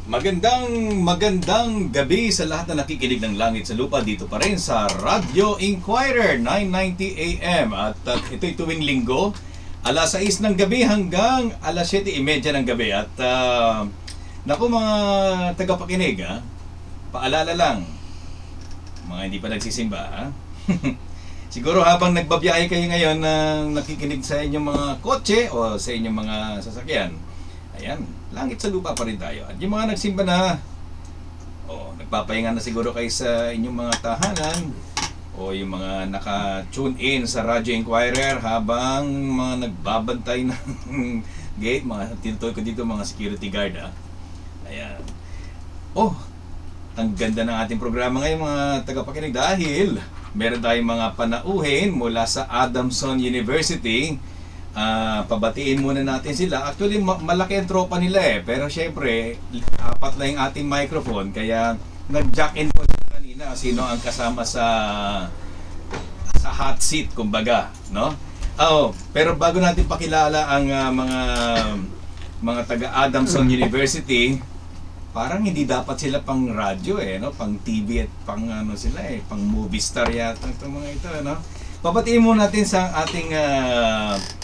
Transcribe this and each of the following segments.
Magandang gabi sa lahat na nakikinig ng Langit sa Lupa dito pa rin sa Radio Inquirer 990 AM at ito'y tuwing linggo alas 6 ng gabi hanggang alas 7:30 ng gabi at naku mga tagapakinig paalala lang mga hindi pa nagsisimba siguro habang nagbabiyahe kayo ngayon nakikinig sa inyong mga kotse o sa inyong mga sasakyan. Ayan, langit sa lupa pa rin tayo. At yung mga nagsimba na, nagpapahinga na siguro kayo sa inyong mga tahanan o yung mga naka-tune in sa Radio Inquirer habang mga nagbabantay ng gate, mga tinutuloy ko dito mga security guard. Ayan. Ang ganda ng ating programa ngayon mga tagapakinig dahil meron tayong mga panauhin mula sa Adamson University. Pabatiin muna natin sila. Actually, malaki ang tropa nila pero syempre, apat na yung ating microphone kaya nag-jack in po sila kanina sino ang kasama sa hot seat, kumbaga, no? Pero bago natin pakilala ang mga taga Adamson University, parang hindi dapat sila pang radyo no? Pang TV at pang sila pang movie star yata itong mga ito, no? Papatiin muna natin sa ating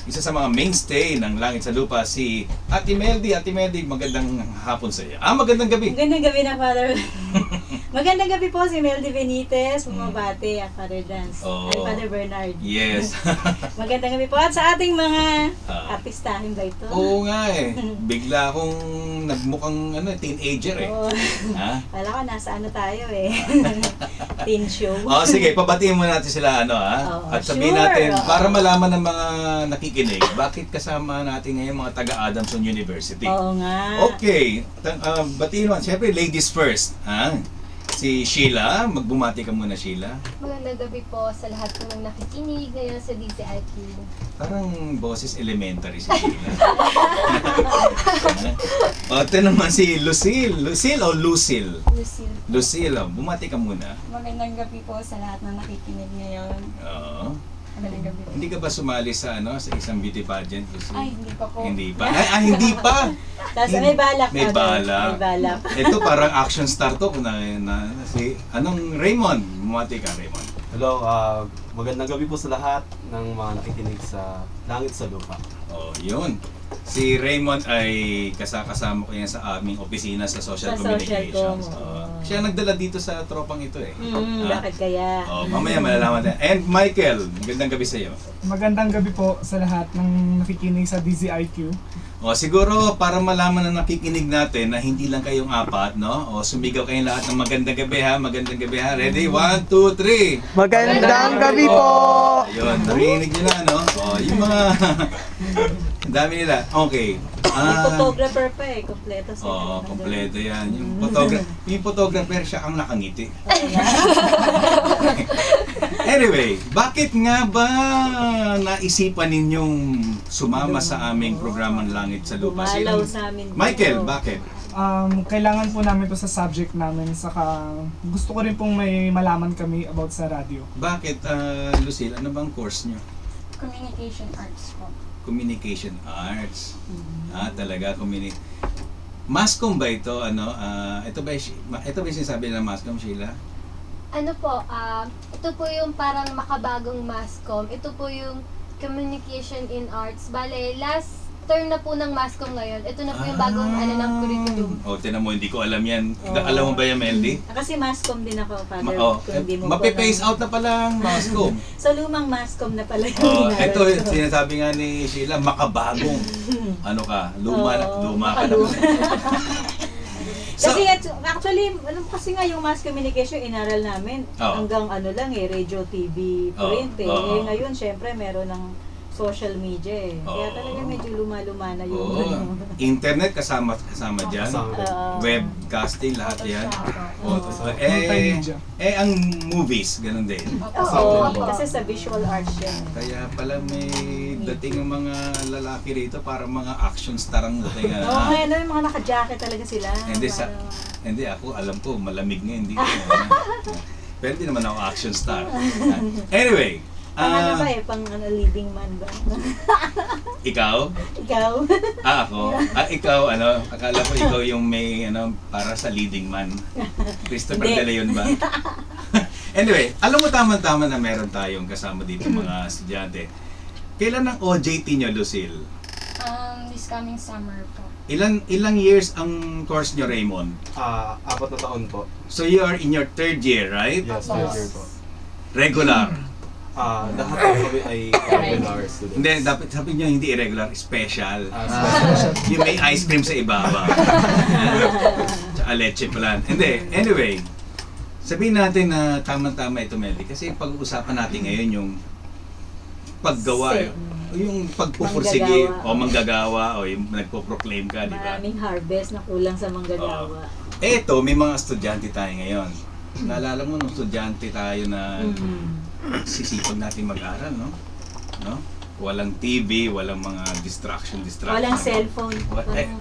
isa sa mga mainstay ng Langit sa Lupa, si Ate Meldy. Ate Meldy, magandang hapon sa iyo. Magandang gabi. Magandang gabi na, Father. Magandang gabi po si Meldy Benitez, bumabati ang Father Dance. Ay, Father Bernard. Yes. Magandang gabi po at sa ating mga artistahin ba ito? Oo nga Bigla akong nagmukhang teenager Wala ko, nasa tayo teen show. Sige, pabatiin muna natin sila at sabihin natin, para malaman ng mga nakikinig, bakit kasama natin ngayon mga taga Adamson University. Oo nga. Okay, batiin naman, siyempre ladies first. Si Sheila, magbumati ka muna, Sheila. Magandang gabi po sa lahat po ng nakikinig ngayon sa DCIQ. Parang boses elementary si Sheila. Ito naman si Lucille. Lucille o Lucille? Lucille. Lucille, bumati ka muna. Magandang gabi po sa lahat ng nakikinig ngayon. Oo. Magandang gabi. Hindi ka ba sumali sa sa isang beauty pageant, Lucille? Ay, hindi pa po. Hindi pa? Hindi pa? Tapos may balak. May balak. May balak. Ito parang action star to. Si Raymond. Bumati ka, Raymond. Hello, magandang gabi po sa lahat ng mga nakikinig sa Langit sa Lupa. Yun. Si Raymond ay kasama ko yan sa aming opisina sa Social Communications. Siya nagdala dito sa tropang ito Bakit kaya? Mamaya malalaman natin. And Michael, magandang gabi sa iyo. Magandang gabi po sa lahat ng nakikinig sa DZIQ. Siguro para malaman na nakikinig natin na hindi lang kayong apat, no? Sumigaw kayong lahat ng magandang gabi ha. Magandang gabi ha. Ready? 1, 2, 3. Magandang gabi po! Ayun, narinig nyo na, no? Yung mga... Ang dami nila. Okay. May photographer pa kompleto sila. Kompleto yan. Yung photographer siya ang nakangiti. Anyway, bakit nga ba naisipan ninyong sumama sa aming programang Langit sa Lupa? Dumalaw sa amin. Michael, bakit? Kailangan po namin to sa subject namin, saka gusto ko rin pong may malaman kami about sa radio. Bakit, Lucille, ano bang course nyo? Communication Arts po. Communication Arts. Talaga, Mascom ba ito? Ito ba yung sinasabi ng Mascom, Sheila? Ano po, ito po yung parang makabagong MASCOM. Ito po yung Communication in Arts. Bale, last term na po ng MASCOM ngayon. Ito na po yung bagong ng curriculum. Tinan mo, hindi ko alam yan. Alam mo ba yan, Meldy? Kasi Mascom din ako, Father. Mape-phase out na pala ang Mascom. So, lumang Mascom na pala yung ito, sinasabi nga ni Sheila, makabagong. Luma ka na. Kasi actually, kasi nga yung mass communication inaral namin hanggang radio, TV, print ngayon syempre meron ng social media Kaya talaga medyo luma-luma na yung internet kasama dyan. Webcasting, lahat yan. Ang movies, ganun din. Kasi sa visual arts yan. Kaya pala may dating ng mga lalaki rito para mga action star ang dating. Yung mga naka-jacket talaga sila. Hindi, ako alam ko, malamig nga, hindi ko. Pero hindi naman ako action star. Anyway, Ano ba pang leading man ba? Ikaw? Ikaw? Ako? Ikaw, akala ko ikaw yung may, para sa leading man. Christopher Hindi. De Leon ba? Anyway, alam mo tama-tama na meron tayong kasama dito mga estudyante. Kailan ang OJT nyo, Lucille? This coming summer po. Ilang years ang course nyo, Raymond? 4 na taon po. So you are in your 3rd year, right? Yes, Opo. 3rd year po. Regular. Lahat po kami ay regular students. Hindi, dapat sabi nyo hindi irregular, special. Special. Yung may ice cream sa ibabaw. Tsaka leche pala. Hindi, anyway. Sabihin natin na tama-tama ito, Melly. Kasi pag-uusapan natin ngayon yung paggawa. Yung pagpupursige o manggagawa o yung nagpo-proclaim ka, di ba? Maraming harvest na kulang sa manggagawa. Eto, may mga estudyante tayo ngayon. Naalala mo nung estudyante tayo na sisipag natin mag-aral, no? Walang TV, walang mga distraction. Walang cellphone.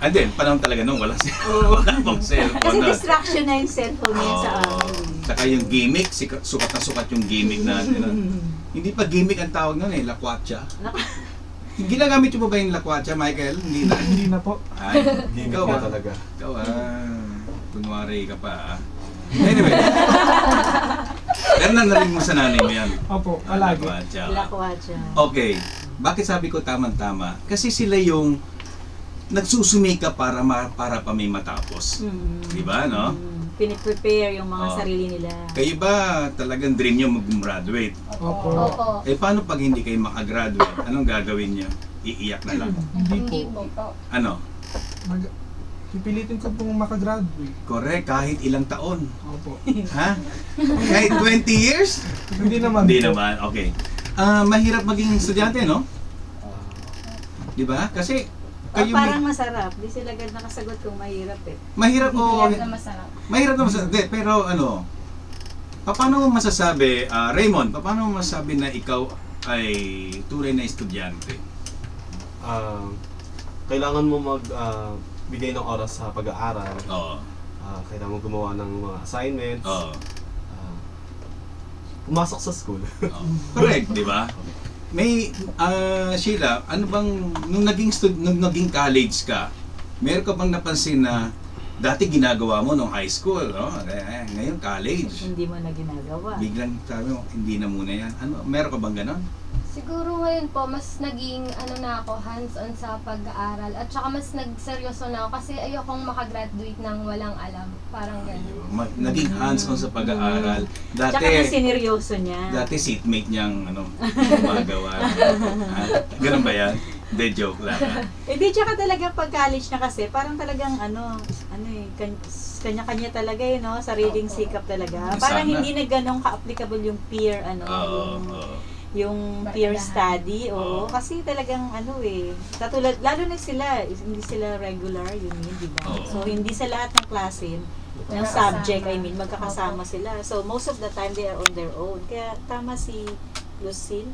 Then, panahon talaga nung walang Oo. wala pang cellphone. Kasi na. distraction na yung cellphone niya sa amin. Saka yung gimmick, sukat na sukat yung gimmick natin. Hindi pa gimmick ang tawag nun lakwatsa. Ginagamit mo ba yung lakwatsa, Michael? Hindi na. Hindi na po. Ay, Gimmick ikaw na ba? talaga. Ikaw kunwari ka pa Anyway. Pero narinig mo sa nanay mo yan. Opo, palagi. Lakwatsa. Lakwatsa. Okay. Bakit sabi ko tamang-tama? Kasi sila yung nagsusumika para pa may matapos. Di ba, no? Piniprepare yung mga Oo. sarili nila. Kayo ba talagang dream nyo mag-graduate? Opo. Opo. Paano pag hindi kayo makagraduate? Anong gagawin nyo? Iiyak na lang. Hindi po. Ano? Pipilitin ko pong makagraduate. Correct, kahit ilang taon. Opo. Ha? Kahit 20 years? Hindi naman Hindi po. naman, okay. Mahirap maging estudyante, no? Di ba? Kasi kayo Parang masarap. Di sila agad nakasagot kung mahirap mahirap o masarap. mahirap na masasabi. Pero paano mo masasabi, Raymond, paano mo masasabi na ikaw ay tunay na estudyante? Kailangan mo bigay ng oras sa pag-aaral. Oo. Kailangan mo gumawa ng mga assignments. Oo. Pumasok sa school. Correct, di ba? May, Sheila, ano bang, nung naging college ka, meron ka bang napansin na dati ginagawa mo nung high school, no? Ngayon college. Hindi mo na ginagawa. Biglang sabi mo, hindi na muna yan. Meron ka bang ganon? Siguro ngayon po, mas naging na ako, hands-on sa pag-aaral. At saka mas nagseryoso na ako kasi ayokong makagraduate ng walang alam. Parang gano'n. Naging hands-on sa pag-aaral. Tsaka mas Dati, sineryoso niya. seatmate niyang gumagawa. Ganun ba yan? Hindi, joke lang. Hindi, tsaka talaga pag college na kasi, parang talagang kanya-kanya talaga no? Sariling sikap talaga. Parang Sana. hindi na ganun ka-applicable yung peer, yung peer study, kasi talagang katulad, lalo na sila, hindi sila regular, di ba? Oo. So, hindi sa lahat ng klase, ng subject, magkakasama sila. So, most of the time, they are on their own. Kaya, tama si Lucille,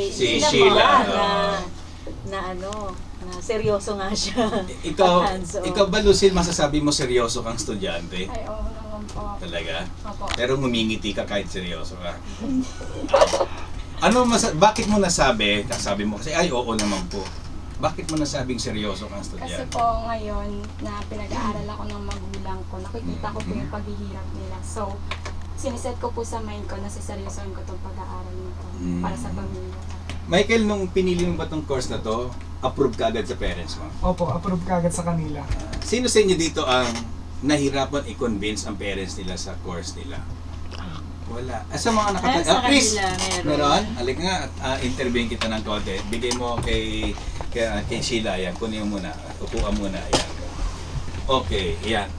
Si sila Sheila, na seryoso nga siya. Ikaw ba, Lucille, masasabi mo seryoso kang estudyante? Ay, oo naman po. Talaga? Opo. Pero ngumingiti ka kahit seryoso ka. Bakit mo nasabi, kasabi mo kasi, ay oo naman po. Bakit mo nasabing seryoso kang Kasi estudyante? po ngayon na pinag-aaral ako ng magulang ko, nakikita ko po yung paghihirap nila. So, siniset ko po sa mind ko na siseryosoin ko itong pag-aaral nito para sa pamilya. Michael, nung pinili mo ba tong course na to, approve ka agad sa parents mo? Opo, approve ka agad sa kanila. Sino sa inyo dito ang nahirapan i-convince ang parents nila sa course nila? Wala. Sa mga Sa Chris, kanila, meron? Halika nga, interviewin kita ng konti. Bigay mo kay Sheila, yan. Kunin mo muna. Upuan muna, yan. Okay, yan.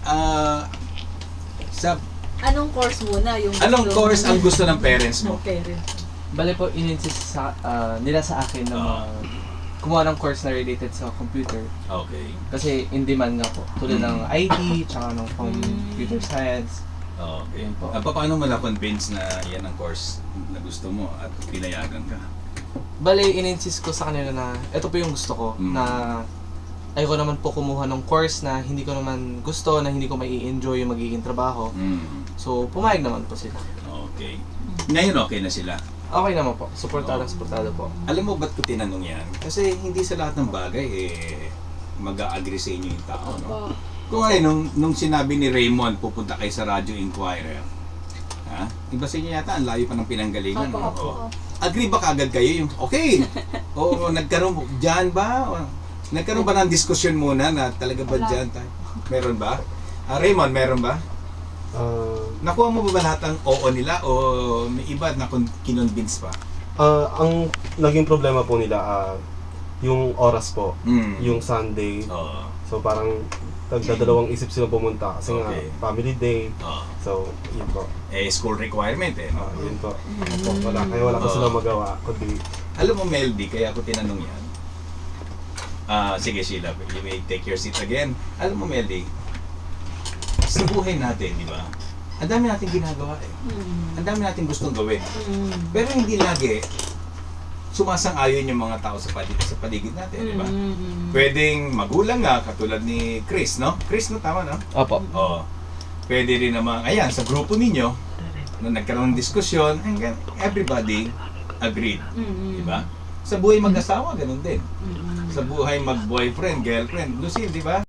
Anong course muna? Anong course ang gusto ng parents mo? ng parents? Bale po, in-insist nila sa akin na kumuha ng course na related sa computer. Okay. Kasi in demand nga po. Tulad ng IT, tsaka ng computer science. Okay. Yun po. Paano mo na-convince na yan ang course na gusto mo at pinayagan ka? Bale, in-insist ko sa kanila na ito po yung gusto ko. Na ayoko naman po kumuha ng course na hindi ko naman gusto, na hindi ko mai-enjoy yung magiging trabaho. So, pumayag naman po sila. Okay. Ngayon okay na sila. Okay naman po. Suportado po. Alam mo ba't ko tinanong yan? Kasi hindi sa lahat ng bagay mag-a-agree sa inyo yung tao, no? Kung nung sinabi ni Raymond, pupunta kayo sa Radio Inquirer, ha? Iba sa inyo yata, ang layo pa ng pinanggalingan. Opo. Agree ba kagad kayo yung, okay, o nagkaroon, dyan ba? O, nagkaroon ba ng diskusyon muna na talaga ba dyan tayo? Meron ba? Raymond, meron ba? Nakuha mo ba lahat ng oo nila o may iba na kinonvince pa? Ang naging problema po nila, yung oras po, yung Sunday. So parang nagdadalawang isip sila pumunta kasi nga family day. So yun po. School requirement no? Yun po. Wala ko sila magawa. Kundi Alam mo Meldy, kaya ako tinanong yan. Sige Sheila, you may take your seat again. Alam mo Meldy, sa buhay natin, di ba? Ang dami natin ginagawa Ang dami natin gustong gawin. Pero hindi lagi sumasang-ayon yung mga tao sa paligid natin, di ba? Pwedeng magulang nga, katulad ni Chris, no? Chris, no? Tama, no? Opo. Oo. Pwede rin naman, ayan, sa grupo ninyo, na nagkaroon ng diskusyon, hanggang everybody agreed. Di ba? Sa buhay mag-asawa, ganun din. Sa buhay mag-boyfriend, girlfriend, Lucille, di ba?